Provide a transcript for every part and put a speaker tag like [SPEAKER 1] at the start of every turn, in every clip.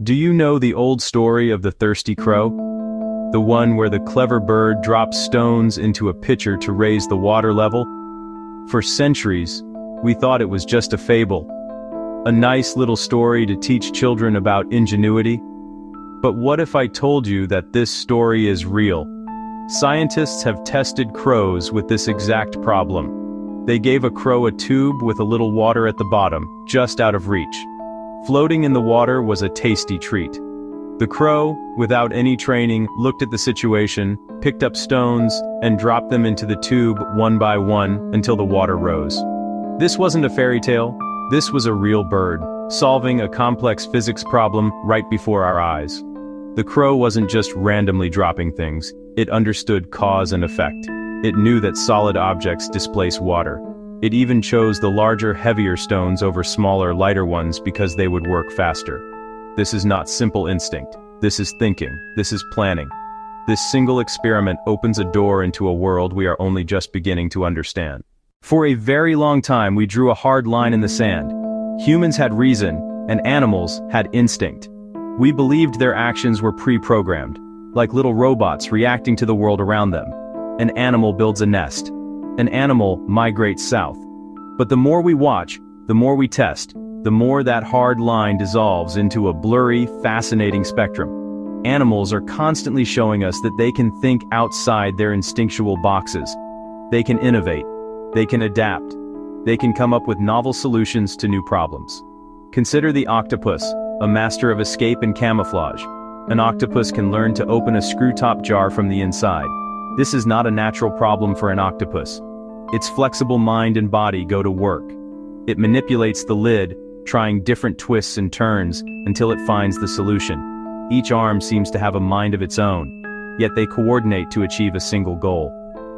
[SPEAKER 1] Do you know the old story of the thirsty crow? The one where the clever bird drops stones into a pitcher to raise the water level? For centuries, we thought it was just a fable. A nice little story to teach children about ingenuity. But what if I told you that this story is real? Scientists have tested crows with this exact problem. They gave a crow a tube with a little water at the bottom, just out of reach. Floating in the water was a tasty treat. The crow, without any training, looked at the situation, picked up stones, and dropped them into the tube one by one until the water rose. This wasn't a fairy tale. This was a real bird, solving a complex physics problem right before our eyes. The crow wasn't just randomly dropping things. It understood cause and effect. It knew that solid objects displace water. It even chose the larger, heavier stones over smaller, lighter ones because they would work faster. This is not simple instinct. This is thinking. This is planning. This single experiment opens a door into a world we are only just beginning to understand. For a very long time, we drew a hard line in the sand. Humans had reason, and animals had instinct. We believed their actions were pre-programmed, like little robots reacting to the world around them. An animal builds a nest. An animal migrates south. But the more we watch, the more we test, the more that hard line dissolves into a blurry, fascinating spectrum. Animals are constantly showing us that they can think outside their instinctual boxes. They can innovate. They can adapt. They can come up with novel solutions to new problems. Consider the octopus, a master of escape and camouflage. An octopus can learn to open a screw-top jar from the inside. This is not a natural problem for an octopus. Its flexible mind and body go to work. It manipulates the lid, trying different twists and turns until it finds the solution. Each arm seems to have a mind of its own, yet they coordinate to achieve a single goal.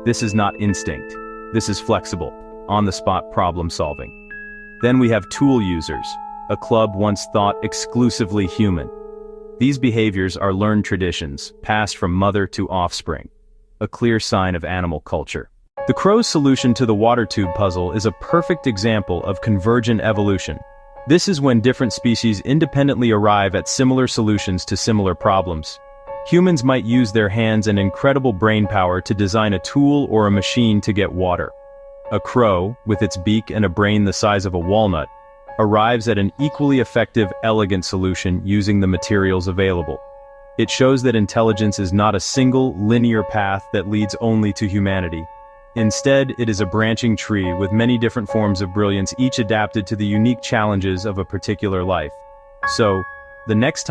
[SPEAKER 1] This is not instinct. This is flexible, on-the-spot problem solving. Then we have tool users, a club once thought exclusively human. These behaviors are learned traditions, passed from mother to offspring, a clear sign of animal culture. The crow's solution to the water tube puzzle is a perfect example of convergent evolution. This is when different species independently arrive at similar solutions to similar problems. Humans might use their hands and incredible brain power to design a tool or a machine to get water. A crow, with its beak and a brain the size of a walnut, arrives at an equally effective, elegant solution using the materials available. It shows that intelligence is not a single, linear path that leads only to humanity. Instead, it is a branching tree with many different forms of brilliance, each adapted to the unique challenges of a particular life. So, the next time